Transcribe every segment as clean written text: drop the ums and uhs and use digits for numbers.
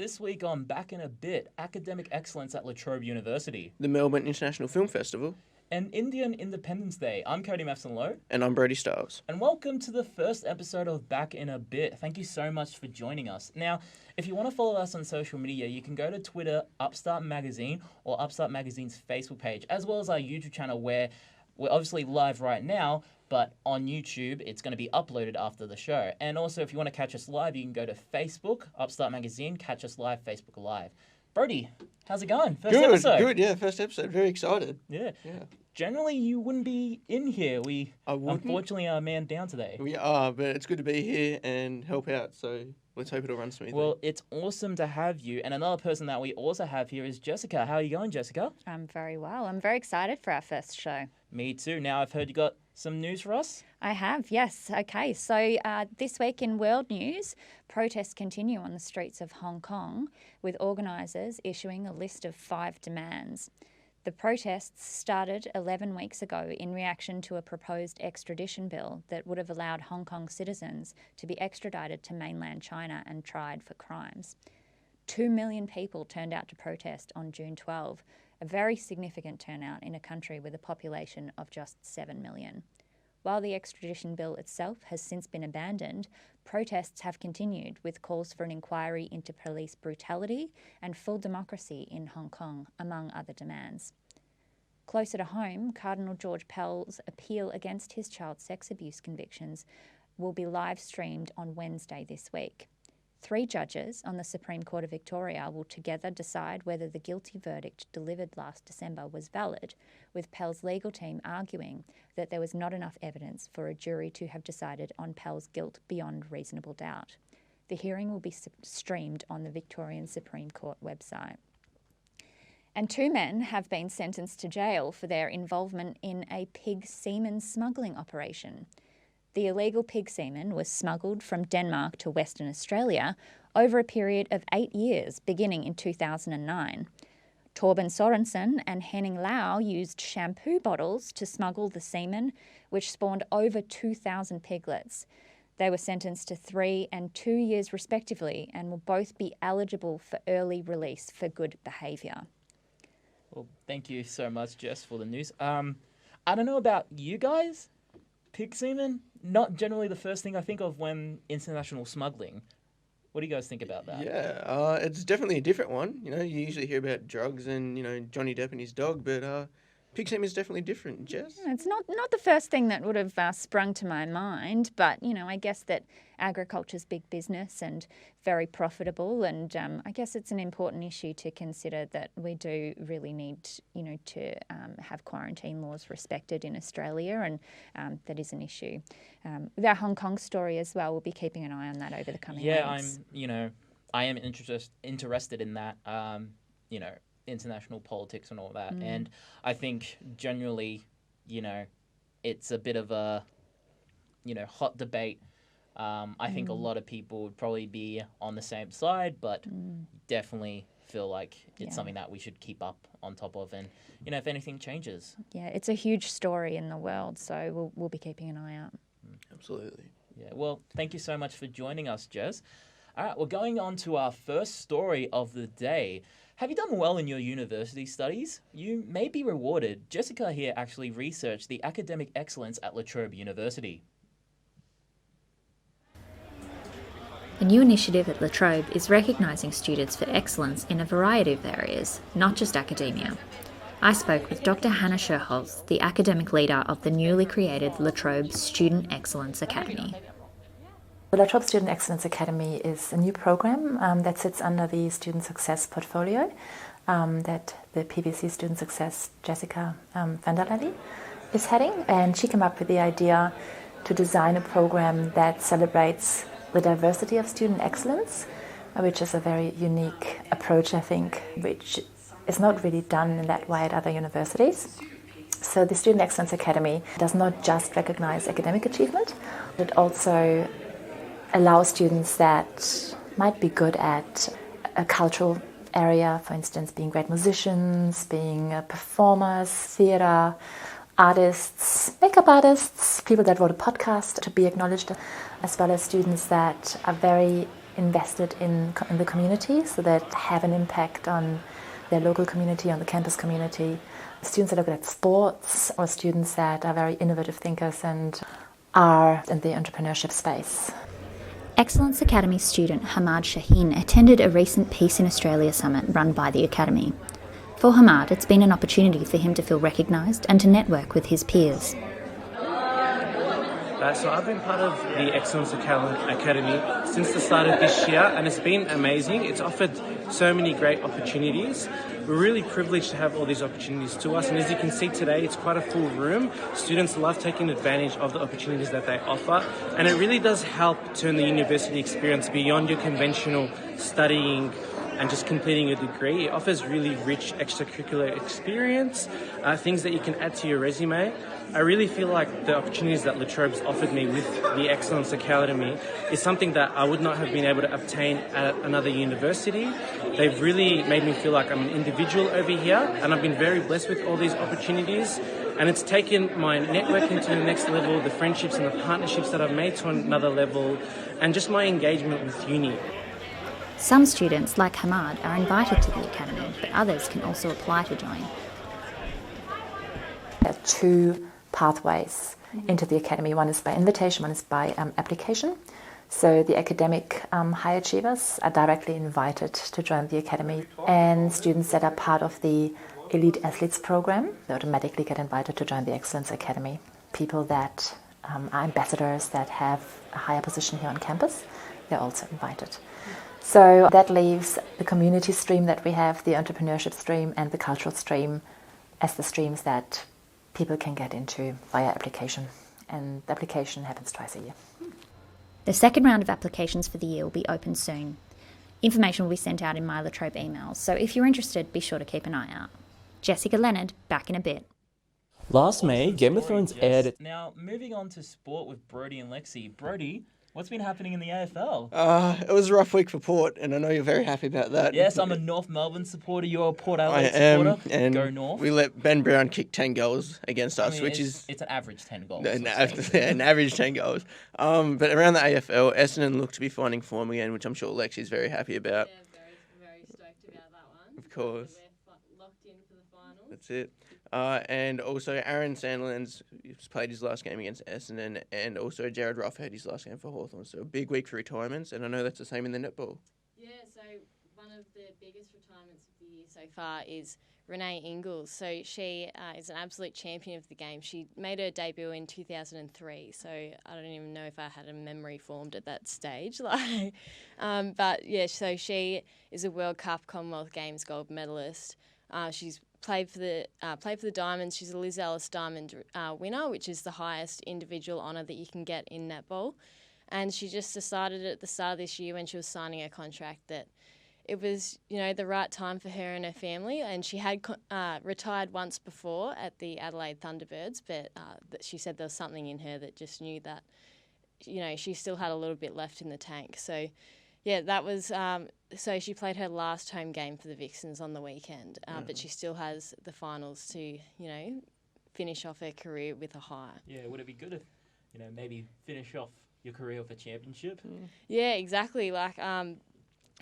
this week on Back in a Bit, Academic Excellence at Latrobe University, the Melbourne International Film Festival, and Indian Independence Day. I'm Cody Lowe. And I'm Brody Stiles. And welcome to the first episode of Back in a Bit. Thank you so much for joining us. Now, if you want to follow us on social media, you can go to Twitter, Upstart Magazine, or Upstart Magazine's Facebook page, as well as our YouTube channel where we're obviously live right now, but on YouTube, it's going to be uploaded after the show. And also, if you want to catch us live, you can go to Facebook, Upstart Magazine, catch us live, Facebook Live. Brody, how's it going? First episode. Good, yeah, first episode. Very excited. Yeah. Generally, you wouldn't be in here. We unfortunately are man down today. We are, but it's good to be here and help out, so let's hope it'll run smoothly. Well, it's awesome to have you. And another person that we also have here is Jessica. How are you going, Jessica? I'm very well. I'm very excited for our first show. Me too. Now, I've heard you got some news for us? I have, yes. Okay, so this week in world news, protests continue on the streets of Hong Kong, with organisers issuing a list of 5 demands. The protests started 11 weeks ago in reaction to a proposed extradition bill that would have allowed Hong Kong citizens to be extradited to mainland China and tried for crimes. 2 million people turned out to protest on June 12, a very significant turnout in a country with a population of just 7 million. While the extradition bill itself has since been abandoned, protests have continued with calls for an inquiry into police brutality and full democracy in Hong Kong, among other demands. Closer to home, Cardinal George Pell's appeal against his child sex abuse convictions will be live streamed on Wednesday this week. 3 judges on the Supreme Court of Victoria will together decide whether the guilty verdict delivered last December was valid, with Pell's legal team arguing that there was not enough evidence for a jury to have decided on Pell's guilt beyond reasonable doubt. The hearing will be streamed on the Victorian Supreme Court website. And 2 men have been sentenced to jail for their involvement in a pig semen smuggling operation. The illegal pig semen was smuggled from Denmark to Western Australia over a period of 8 years, beginning in 2009. Torben Sorensen and Henning Lau used shampoo bottles to smuggle the semen, which spawned over 2,000 piglets. They were sentenced to 3 and 2 years respectively and will both be eligible for early release for good behaviour. Well, thank you so much, Jess, for the news. I don't know about you guys. Pig semen, not generally the first thing I think of when international smuggling. What do you guys think about that? Yeah, it's definitely a different one. You usually hear about drugs and, Johnny Depp and his dog, but pig semen is definitely different. Jess? It's not the first thing that would have sprung to my mind, but, I guess that agriculture's big business and very profitable, and I guess it's an important issue to consider that we do really need, to have quarantine laws respected in Australia, and that is an issue. With our Hong Kong story as well, we'll be keeping an eye on that over the coming weeks. I am interested in that, international politics and all that. And I think generally, it's a bit of a, hot debate. I think a lot of people would probably be on the same side, but definitely feel like it's something that we should keep up on top of, and if anything changes. Yeah, it's a huge story in the world, so we'll be keeping an eye out. Absolutely. Yeah. Well, thank you so much for joining us, Jess. All right, we're going on to our first story of the day. Have you done well in your university studies? You may be rewarded. Jessica here actually researched the academic excellence at Latrobe University. A new initiative at Latrobe is recognising students for excellence in a variety of areas, not just academia. I spoke with Dr. Hannah Scherholz, the academic leader of the newly created Latrobe Student Excellence Academy. The Latrobe Student Excellence Academy is a new program that sits under the Student Success portfolio that the PVC Student Success Jessica van der Lally is heading. And she came up with the idea to design a program that celebrates the diversity of student excellence, which is a very unique approach, I think, which is not really done in that way at other universities. So the Student Excellence Academy does not just recognize academic achievement, it also allows students that might be good at a cultural area, for instance, being great musicians, being performers, theatre, artists, makeup artists, people that wrote a podcast, to be acknowledged, as well as students that are very invested in the community, so that have an impact on their local community, on the campus community. Students that are good at sports, or students that are very innovative thinkers and are in the entrepreneurship space. Excellence Academy student Hamad Shaheen attended a recent Peace in Australia summit run by the Academy. For Hamad, it's been an opportunity for him to feel recognised and to network with his peers. So I've been part of the Excellence Academy since the start of this year, and it's been amazing. It's offered so many great opportunities. We're really privileged to have all these opportunities to us, and as you can see today, it's quite a full room. Students love taking advantage of the opportunities that they offer, and it really does help turn the university experience beyond your conventional studying and just completing a degree. It offers really rich extracurricular experience, things that you can add to your resume. I really feel like the opportunities that Latrobe's offered me with the Excellence Academy is something that I would not have been able to obtain at another university. They've really made me feel like I'm an individual over here, and I've been very blessed with all these opportunities. And it's taken my networking to the next level, the friendships and the partnerships that I've made to another level, and just my engagement with uni. Some students, like Hamad, are invited to the Academy, but others can also apply to join. There are two pathways into the Academy. One is by invitation, one is by application. So the academic high achievers are directly invited to join the Academy, and students that are part of the Elite Athletes program, they automatically get invited to join the Excellence Academy. People that are ambassadors, that have a higher position here on campus, they're also invited. So that leaves the community stream that we have, the entrepreneurship stream and the cultural stream as the streams that people can get into via application. And the application happens twice a year. The second round of applications for the year will be open soon. Information will be sent out in my Latrobe emails, so if you're interested, be sure to keep an eye out. Jessica Leonard, back in a bit. Last May, Game of Thrones aired. Now, moving on to sport with Brody and Lexi. Brody, what's been happening in the AFL? It was a rough week for Port, and I know you're very happy about that. Yes, I'm a North Melbourne supporter. You're a Port I Adelaide am, supporter. and Go North. we let Ben Brown kick 10 goals against us, which is... It's an average 10 goals. An average 10 goals. But around the AFL, Essendon look to be finding form again, which I'm sure Lexi's very happy about. Yeah, very stoked about that one. Of course. We're locked in for the final. That's it. And also Aaron Sandland's played his last game against Essendon, and also Jared Ruff had his last game for Hawthorn. So a big week for retirements, and I know that's the same in the netball. Yeah, so one of the biggest retirements of the year so far is Renee Ingles. So she is an absolute champion of the game. She made her debut in 2003, so I don't even know if I had a memory formed at that stage. But yeah, so she is a World Cup, Commonwealth Games gold medalist. She's played for the Diamonds. She's a Liz Ellis Diamond winner, which is the highest individual honour that you can get in netball. And she just decided at the start of this year, when she was signing her contract, that it was, the right time for her and her family. And she had retired once before at the Adelaide Thunderbirds, but she said there was something in her that just knew that, she still had a little bit left in the tank. So, yeah, that was... So she played her last home game for the Vixens on the weekend, but she still has the finals to, finish off her career with a high. Yeah, would it be good if, maybe finish off your career with a championship? Yeah, exactly.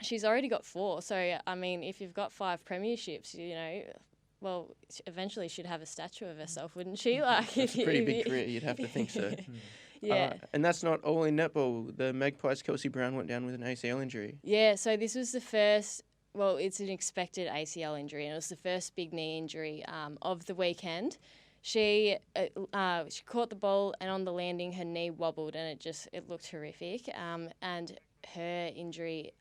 She's already got 4. So, if you've got 5 premierships, eventually she'd have a statue of herself, wouldn't she? That's a pretty big career, you'd have to think so. Yeah. And that's not all in netball. The Magpies' Kelsey Brown went down with an ACL injury. Yeah, so this was the first, it's an expected ACL injury, and it was the first big knee injury of the weekend. She caught the ball, and on the landing, her knee wobbled, and it looked horrific. And her injury,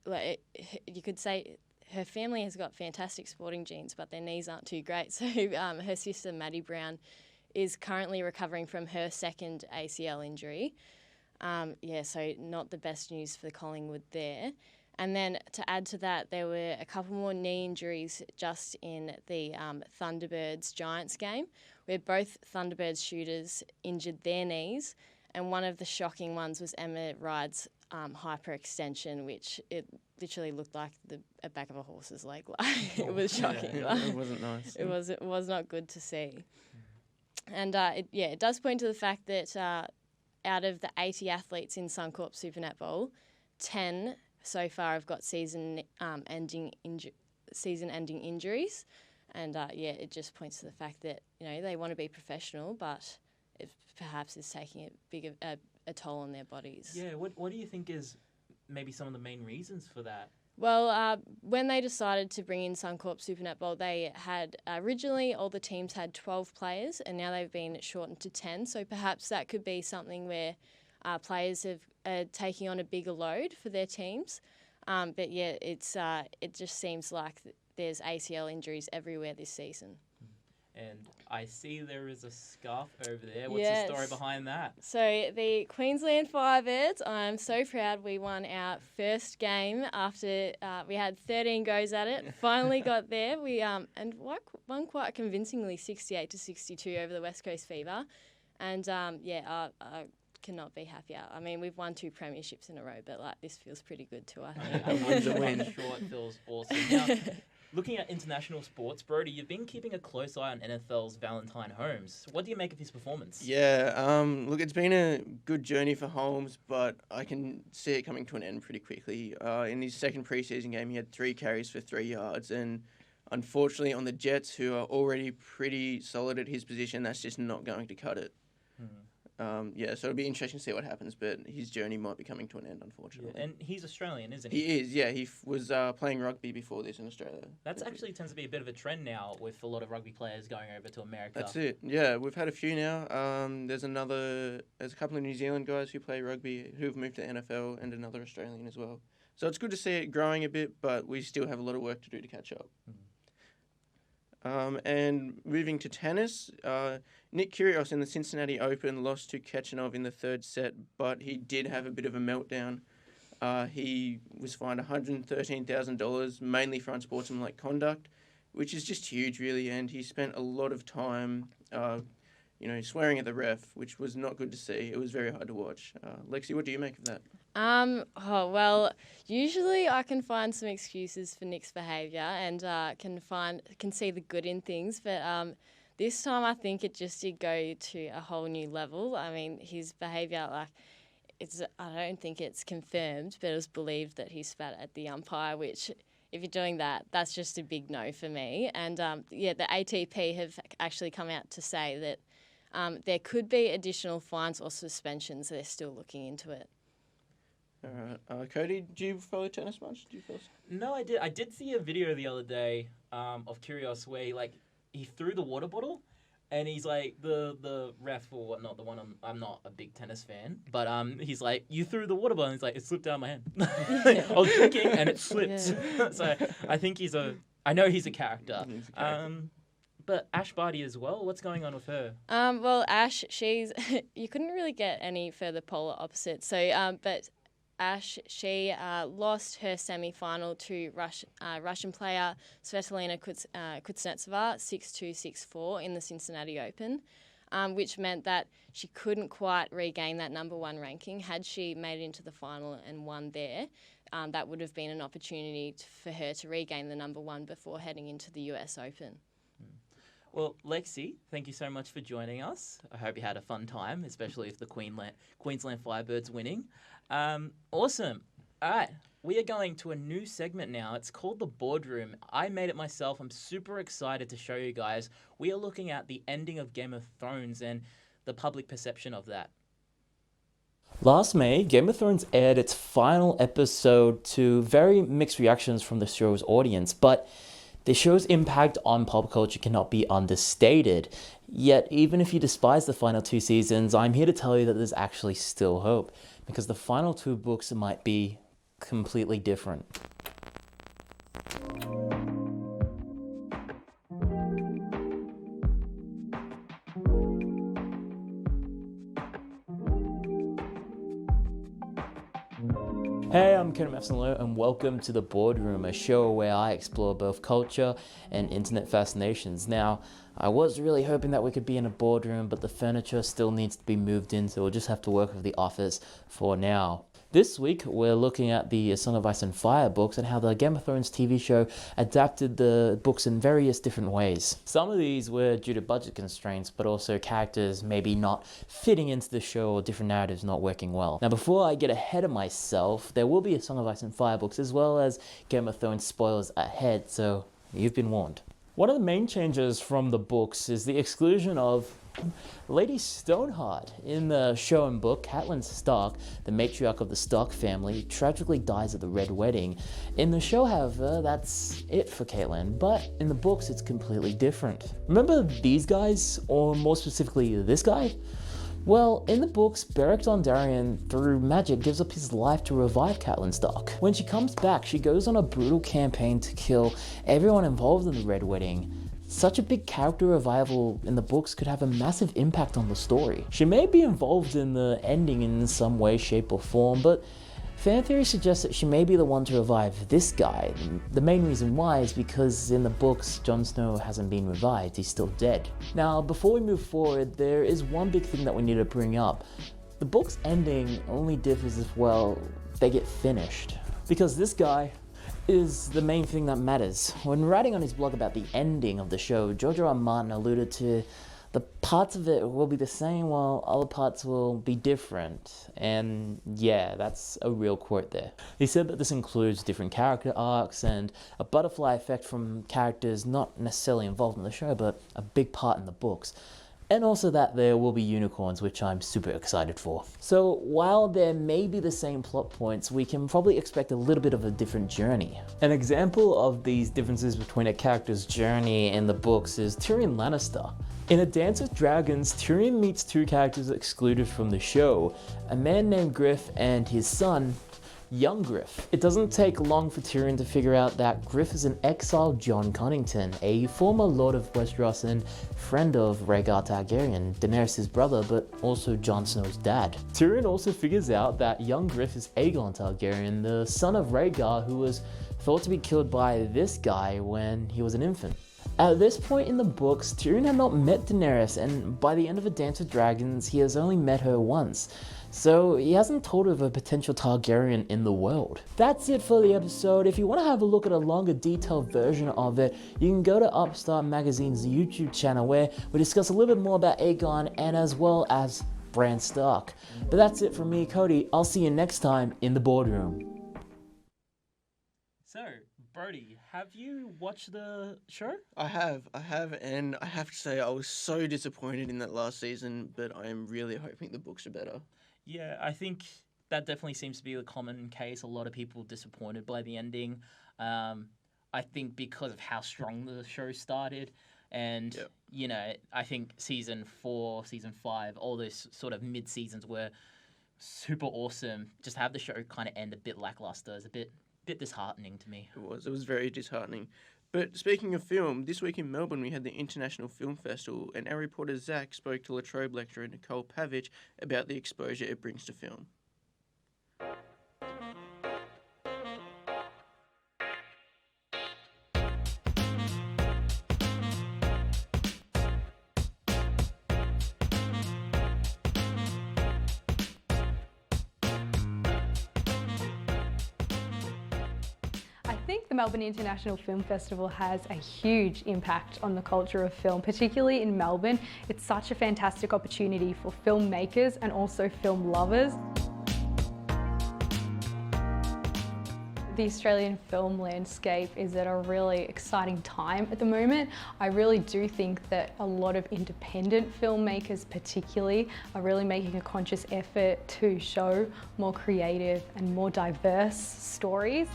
you could say her family has got fantastic sporting genes, but their knees aren't too great. So her sister, Maddie Brown, is currently recovering from her second ACL injury. So not the best news for Collingwood there. And then to add to that, there were a couple more knee injuries just in the Thunderbirds-Giants game, where both Thunderbirds shooters injured their knees, and one of the shocking ones was Emma Ride's hyperextension, which it literally looked like the back of a horse's leg. It was shocking. It wasn't nice. It was not good to see. And it does point to the fact that out of the 80 athletes in Suncorp Super Netball, 10 so far have got season-ending injuries. And, it just points to the fact that, they want to be professional, but it perhaps is taking a toll on their bodies. Yeah, what do you think is maybe some of the main reasons for that? Well, when they decided to bring in Suncorp Super Netball, they had originally all the teams had 12 players, and now they've been shortened to 10. So perhaps that could be something where players are taking on a bigger load for their teams. But yeah, it just seems like there's ACL injuries everywhere this season. And I see there is a scarf over there. What's the story behind that? So the Queensland Firebirds, I'm so proud we won our first game after we had 13 goes at it. Finally got there. We and won quite convincingly 68-62 over the West Coast Fever. And I cannot be happier. I mean, we've won 2 premierships in a row, but this feels pretty good too, I think. I'm sure it feels awesome. Now, looking at international sports, Brody, you've been keeping a close eye on NFL's Valentine Holmes. What do you make of his performance? Yeah, look, it's been a good journey for Holmes, but I can see it coming to an end pretty quickly. In his second preseason game, he had 3 carries for 3 yards, and unfortunately on the Jets, who are already pretty solid at his position, that's just not going to cut it. So it'll be interesting to see what happens, but his journey might be coming to an end, unfortunately. Yeah, and he's Australian, isn't he? He is, yeah. He was playing rugby before this in Australia. That's actually tends to be a bit of a trend now with a lot of rugby players going over to America. That's it. Yeah, we've had a few now. There's a couple of New Zealand guys who play rugby who've moved to NFL, and another Australian as well. So it's good to see it growing a bit, but we still have a lot of work to do to catch up. And moving to tennis, Nick Kyrgios in the Cincinnati Open lost to Khachanov in the 3rd set, but he did have a bit of a meltdown. He was fined $113,000, mainly for unsportsmanlike conduct, which is just huge, really, and he spent a lot of time, swearing at the ref, which was not good to see. It was very hard to watch. Lexi, what do you make of that? Usually I can find some excuses for Nick's behaviour and can see the good in things, but this time I think it just did go to a whole new level. I mean, his behaviour, I don't think it's confirmed, but it was believed that he spat at the umpire, which, if you're doing that, that's just a big no for me. And the ATP have actually come out to say that there could be additional fines or suspensions. They're still looking into it. All right. Cody, do you follow tennis much? No, I did. I did see a video the other day of Kyrgios where he threw the water bottle, and he's like the ref or whatnot. The one I'm not a big tennis fan, but he's like, you threw the water bottle, and he's like, it slipped out of my hand. I was drinking and it slipped. Yeah. So I think I know he's a character. But Ash Barty as well. What's going on with her? Ash, you couldn't really get any further polar opposites. So, but Ash, she lost her semi-final to Russian player Svetlana Kuznetsova 6-2, 6-4 in the Cincinnati Open, which meant that she couldn't quite regain that number 1 ranking. Had she made it into the final and won there, that would have been an opportunity for her to regain the number 1 before heading into the US Open. Well, Lexi, thank you so much for joining us. I hope you had a fun time, especially if the Queensland Firebirds winning. Awesome. All right, we are going to a new segment now. It's called The Boardroom. I made it myself. I'm super excited to show you guys. We are looking at the ending of Game of Thrones and the public perception of that. Last May, Game of Thrones aired its final episode to very mixed reactions from the show's audience, but the show's impact on pop culture cannot be understated. Yet, even if you despise the final 2 seasons, I'm here to tell you that there's actually still hope, because the final 2 books might be completely different. Hey, I'm Cody and welcome to The Boardroom, a show where I explore both culture and internet fascinations. Now, I was really hoping that we could be in a boardroom, but the furniture still needs to be moved in, so we'll just have to work with the office for now. This week, we're looking at the Song of Ice and Fire books and how the Game of Thrones TV show adapted the books in various different ways. Some of these were due to budget constraints, but also characters maybe not fitting into the show or different narratives not working well. Now, before I get ahead of myself, there will be a Song of Ice and Fire books as well as Game of Thrones spoilers ahead, so you've been warned. One of the main changes from the books is the exclusion of Lady Stoneheart. In the show and book, Catelyn Stark, the matriarch of the Stark family, tragically dies at the Red Wedding. In the show, however, that's it for Catelyn, but in the books it's completely different. Remember these guys, or more specifically this guy? Well, in the books, Beric Dondarrion, through magic, gives up his life to revive Catelyn Stark. When she comes back, she goes on a brutal campaign to kill everyone involved in the Red Wedding. Such a big character revival in the books could have a massive impact on the story. She may be involved in the ending in some way, shape or form, but fan theory suggests that she may be the one to revive this guy. The main reason why is because in the books, Jon Snow hasn't been revived, he's still dead. Now, before we move forward, there is one big thing that we need to bring up. The book's ending only differs if, well, they get finished. Because this guy is the main thing that matters. When writing on his blog about the ending of the show, George R. R. Martin alluded to the parts of it will be the same while other parts will be different. And yeah, that's a real quote there. He said that this includes different character arcs and a butterfly effect from characters not necessarily involved in the show, but a big part in the books. And also that there will be unicorns, which I'm super excited for. So while there may be the same plot points, we can probably expect a little bit of a different journey. An example of these differences between a character's journey in the books is Tyrion Lannister. In A Dance with Dragons, Tyrion meets two characters excluded from the show, a man named Griff and his son, young Griff. It doesn't take long for Tyrion to figure out that Griff is an exiled Jon Connington, a former Lord of Westeros and friend of Rhaegar Targaryen, Daenerys' brother, but also Jon Snow's dad. Tyrion also figures out that young Griff is Aegon Targaryen, the son of Rhaegar, who was thought to be killed by this guy when he was an infant. At this point in the books, Tyrion had not met Daenerys, and by the end of A Dance with Dragons, he has only met her once. So he hasn't told of a potential Targaryen in the world. That's it for the episode. If you want to have a look at a longer detailed version of it, you can go to Upstart Magazine's YouTube channel where we discuss a little bit more about Aegon and as well as Bran Stark. But that's it from me, Cody. I'll see you next time in the boardroom. So, Brody, have you watched the show? I have, and I have to say I was so disappointed in that last season, but I am really hoping the books are better. Yeah, I think that definitely seems to be the common case. A lot of people disappointed by the ending. I think because of how strong the show started. And, you know, I think season 4, season 5, all those sort of mid-seasons were super awesome. Just have the show kind of end a bit lackluster. It's a bit disheartening to me. It was very disheartening. But speaking of film, this week in Melbourne we had the International Film Festival, and our reporter Zach spoke to Latrobe lecturer Nicole Pavich about the exposure it brings to film. I think the Melbourne International Film Festival has a huge impact on the culture of film, particularly in Melbourne. It's such a fantastic opportunity for filmmakers and also film lovers. The Australian film landscape is at a really exciting time at the moment. I really do think that a lot of independent filmmakers particularly are really making a conscious effort to show more creative and more diverse stories.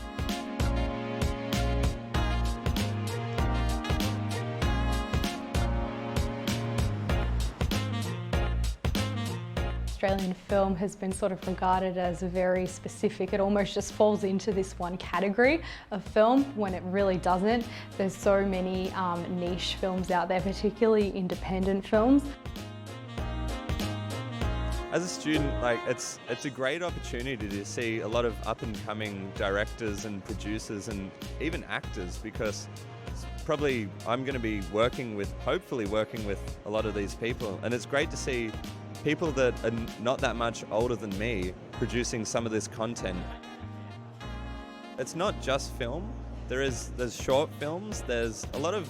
Australian film has been sort of regarded as very specific. It almost just falls into this one category of film when it really doesn't. There's so many niche films out there, particularly independent films. as a student, like it's a great opportunity to see a lot of up-and-coming directors and producers and even actors, because probably I'm going to be hopefully working with a lot of these people, and it's great to see people that are not that much older than me producing some of this content. It's not just film. There's short films. There's a lot of.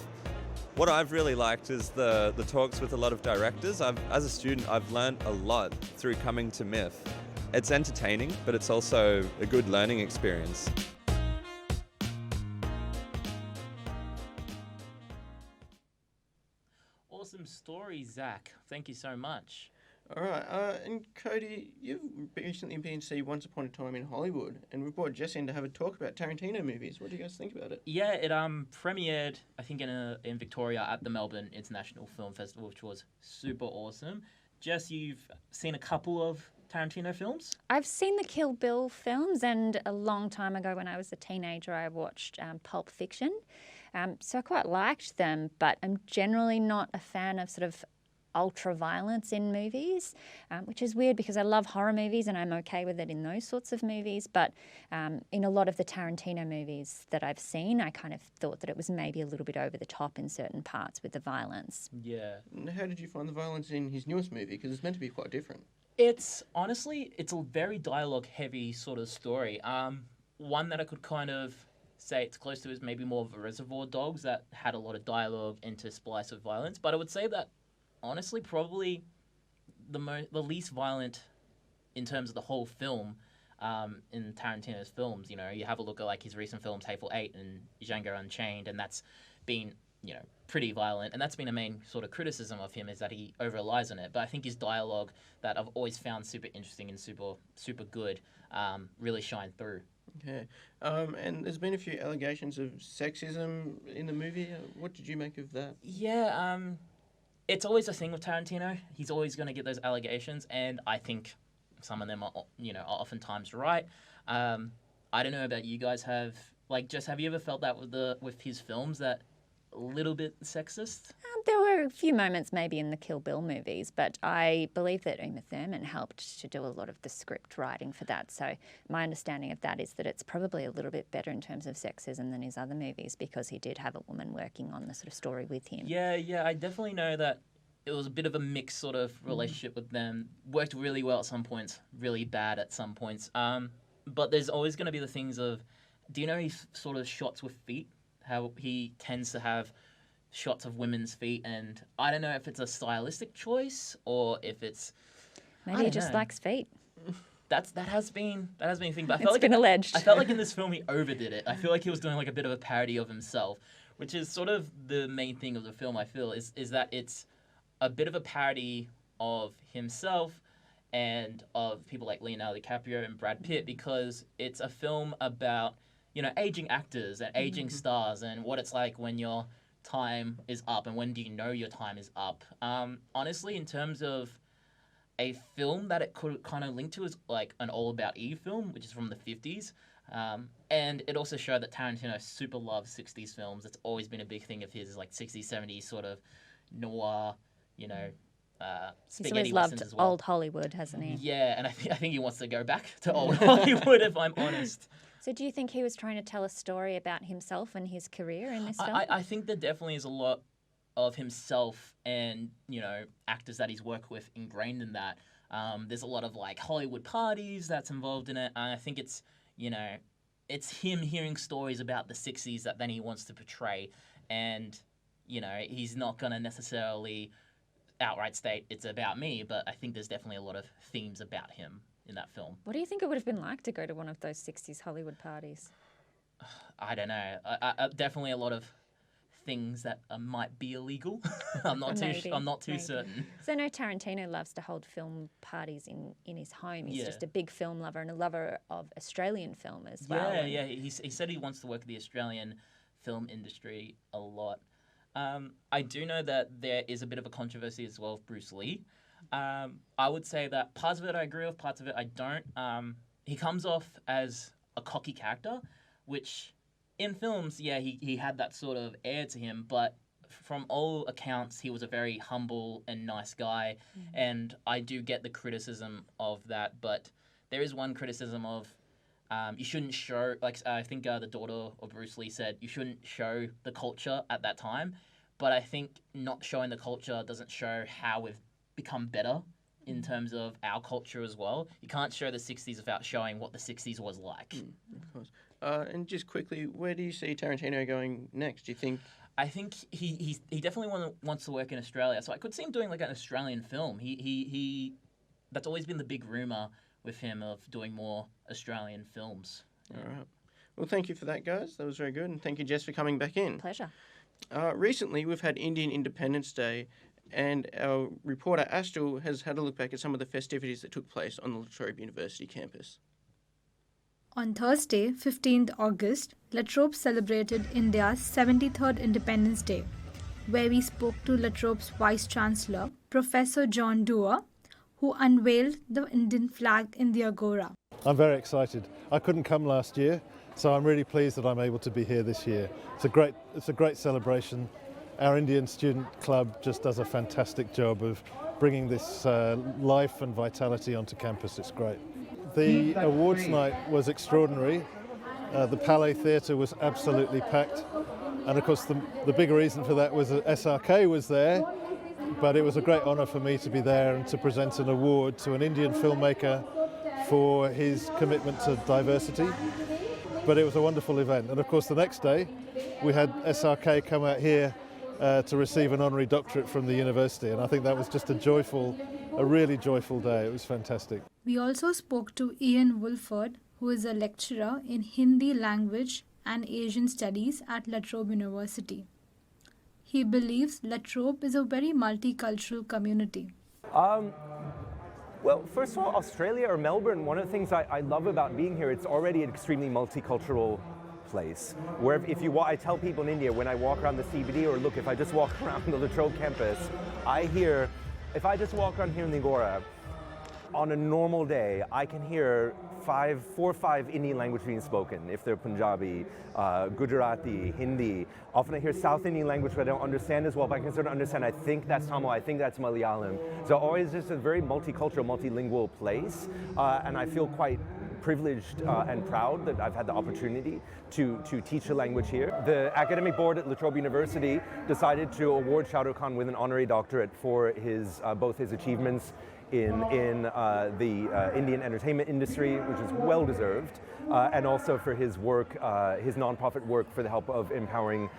What I've really liked is the talks with a lot of directors. As a student, I've learned a lot through coming to MIF. It's entertaining, but it's also a good learning experience. Awesome story, Zach. Thank you so much. All right, and Cody, you've recently been to see Once Upon a Time in Hollywood, and we brought Jess in to have a talk about Tarantino movies. What do you guys think about it? Yeah, it premiered, I think, in Victoria at the Melbourne International Film Festival, which was super awesome. Jess, you've seen a couple of Tarantino films? I've seen the Kill Bill films, and a long time ago when I was a teenager, I watched Pulp Fiction. So I quite liked them, but I'm generally not a fan of sort of ultra-violence in movies, which is weird because I love horror movies and I'm okay with it in those sorts of movies, but in a lot of the Tarantino movies that I've seen, I kind of thought that it was maybe a little bit over the top in certain parts with the violence. Yeah. And how did you find the violence in his newest movie? Because it's meant to be quite different. It's a very dialogue-heavy sort of story. One that I could kind of say it's close to is maybe more of a Reservoir Dogs that had a lot of dialogue intersplice with violence, but I would say that honestly, probably the least violent in terms of the whole film in Tarantino's films. You know, you have a look at like his recent films, Hateful Eight and Django Unchained, and that's been, you know, pretty violent. And that's been a main sort of criticism of him, is that he over-relies on it. But I think his dialogue that I've always found super interesting and super good really shine through. Okay. And there's been a few allegations of sexism in the movie. What did you make of that? Yeah, it's always a thing with Tarantino. He's always going to get those allegations, and I think some of them are, you know, are oftentimes right. I don't know about you guys. Have you ever felt that with his films, that a little bit sexist? There were a few moments maybe in the Kill Bill movies, but I believe that Uma Thurman helped to do a lot of the script writing for that. So my understanding of that is that it's probably a little bit better in terms of sexism than his other movies, because he did have a woman working on the sort of story with him. Yeah, I definitely know that it was a bit of a mixed sort of relationship with them. Worked really well at some points, really bad at some points. But there's always going to be the things of, do you know his sort of shots with feet? How he tends to have shots of women's feet, and I don't know if it's a stylistic choice or if it's maybe he just likes feet. That has been a thing. But It's been alleged. I felt like in this film he overdid it. I feel like he was doing like a bit of a parody of himself, which is sort of the main thing of the film. I feel is that it's a bit of a parody of himself and of people like Leonardo DiCaprio and Brad Pitt, because it's a film about, you know, aging actors and aging stars and what it's like when your time is up and when do you know your time is up. Honestly, in terms of a film that it could kind of link to, is like an All About Eve film, which is from the 50s. And it also showed that Tarantino super loves 60s films. It's always been a big thing of his, like 60s, 70s sort of noir, you know, spaghetti He's always westerns loved as well. old Hollywood, hasn't he? Yeah, and I think he wants to go back to old Hollywood, if I'm honest. So do you think he was trying to tell a story about himself and his career in this film? I think there definitely is a lot of himself and, you know, actors that he's worked with ingrained in that. There's a lot of like Hollywood parties that's involved in it. And I think it's, you know, it's him hearing stories about the 60s that then he wants to portray. And, you know, he's not going to necessarily outright state it's about me, but I think there's definitely a lot of themes about him in that film. What do you think it would have been like to go to one of those 60s Hollywood parties? I don't know. I definitely a lot of things that might be illegal. I'm not too certain. So I know Tarantino loves to hold film parties in his home. He's just a big film lover and a lover of Australian film as well. Yeah. He said he wants to work in the Australian film industry a lot. I do know that there is a bit of a controversy as well with Bruce Lee. I would say that parts of it I agree with, parts of it I don't. He comes off as a cocky character, which in films, he had that sort of air to him, but from all accounts, he was a very humble and nice guy, and I do get the criticism of that, but there is one criticism of you shouldn't show, like I think the daughter of Bruce Lee said, you shouldn't show the culture at that time, but I think not showing the culture doesn't show how we've become better in terms of our culture as well. You can't show the 60s without showing what the 60s was like. Of course. And just quickly, where do you see Tarantino going next? Do you think... I think he definitely wants to work in Australia, so I could see him doing like an Australian film. He that's always been the big rumor with him of doing more Australian films. All right. Well, thank you for that, guys. That was very good, and thank you, Jess, for coming back in. Pleasure. Recently, we've had Indian Independence Day, and our reporter Astral has had a look back at some of the festivities that took place on the Latrobe University campus. On Thursday, 15th August, Latrobe celebrated India's 73rd Independence Day, where we spoke to Latrobe's Vice-Chancellor, Professor John Dewar, who unveiled the Indian flag in the Agora. I'm very excited. I couldn't come last year, so I'm really pleased that I'm able to be here this year. It's a great celebration. Our Indian Student Club just does a fantastic job of bringing this life and vitality onto campus. It's great. The awards night was extraordinary. The Palais Theatre was absolutely packed. And of course the big reason for that was that SRK was there, but it was a great honour for me to be there and to present an award to an Indian filmmaker for his commitment to diversity. But it was a wonderful event. And of course the next day we had SRK come out here to receive an honorary doctorate from the university, and I think that was just a really joyful day. It was fantastic. We also spoke to Ian Wolford, who is a lecturer in Hindi language and Asian studies at Latrobe University. He believes Latrobe is a very multicultural community. Well, first of all, Australia or Melbourne, one of the things I love about being here, it's already an extremely multicultural place. Where I tell people in India, when I walk around the CBD, or look, if I just walk around the Latrobe campus, if I just walk around here in the Agora, on a normal day, I can hear 4 or 5 Indian language being spoken, if they're Punjabi, Gujarati, Hindi. Often I hear South Indian language that I don't understand as well, but I can sort of understand. I think that's Tamil, I think that's Malayalam. So always just a very multicultural, multilingual place, and I feel quite privileged and proud that I've had the opportunity to teach a language here. The academic board at Latrobe University decided to award Shah Rukh Khan with an honorary doctorate for his both his achievements in the Indian entertainment industry, which is well deserved, and also for his work, his nonprofit work for the help of empowering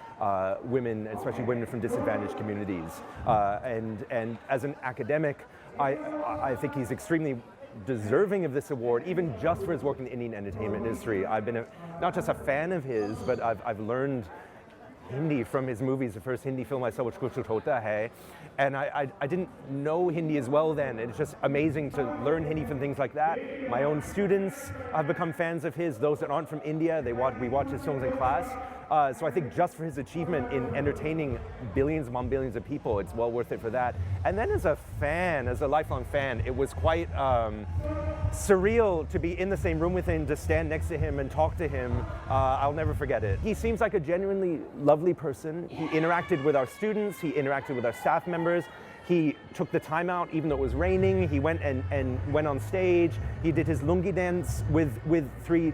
women, especially women from disadvantaged communities. And as an academic, I think he's extremely deserving of this award, even just for his work in the Indian entertainment industry. I've been not just a fan of his, but I've learned Hindi from his movies. The first Hindi film I saw was Kuch Kuch Hota Hai, and I didn't know Hindi as well then. It's just amazing to learn Hindi from things like that. My own students have become fans of his. Those that aren't from India, we watch his films in class. So I think just for his achievement in entertaining billions upon billions of people, it's well worth it for that. And then as a fan, as a lifelong fan, it was quite surreal to be in the same room with him, to stand next to him and talk to him. I'll never forget it. He seems like a genuinely lovely person. He interacted with our students, he interacted with our staff members. He took the time out, even though it was raining. He went and went on stage. He did his lungi dance with 3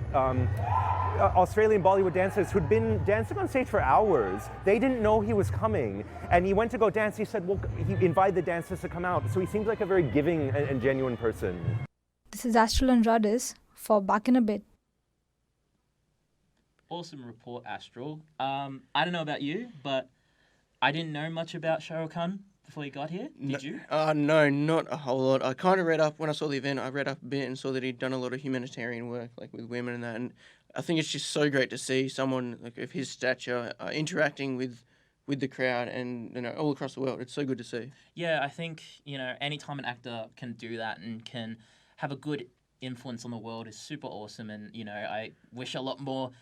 Australian Bollywood dancers who'd been dancing on stage for hours. They didn't know he was coming, and he went to go dance. He said, well, he invited the dancers to come out. So he seems like a very giving and genuine person. This is Astral and Radis for Back in a Bit. Awesome report, Astral. I don't know about you, but I didn't know much about Shah Rukh Khan before you got here. Did you? No, not a whole lot. I kind of read up, when I saw the event, I read up a bit and saw that he'd done a lot of humanitarian work, like with women and that. And I think it's just so great to see someone like of his stature interacting with the crowd and all across the world. It's so good to see. Yeah, I think anytime an actor can do that and can have a good influence on the world is super awesome. And I wish a lot more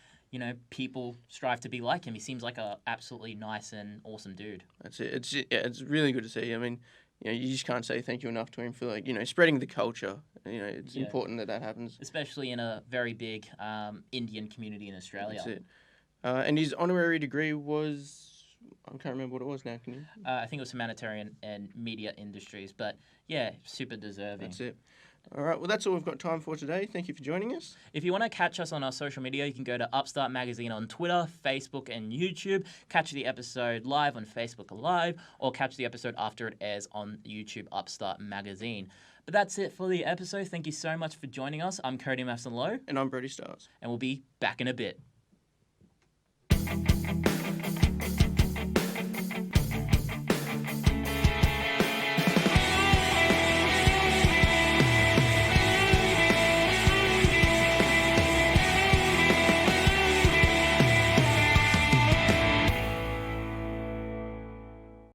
people strive to be like him. He seems like a absolutely nice and awesome dude. That's it. It's really good to see. I mean, you just can't say thank you enough to him for spreading the culture. It's important that happens, especially in a very big Indian community in Australia. That's it. And his honorary degree was I can't remember what it was now. Can you? I think it was humanitarian and media industries, but yeah, super deserving. That's it. All right, well, that's all we've got time for today. Thank you for joining us. If you want to catch us on our social media, you can go to Upstart Magazine on Twitter, Facebook, and YouTube. Catch the episode live on Facebook Live, or catch the episode after it airs on YouTube Upstart Magazine. But that's it for the episode. Thank you so much for joining us. I'm Cody Mathson Lowe. And I'm Brody Stars. And we'll be back in a bit.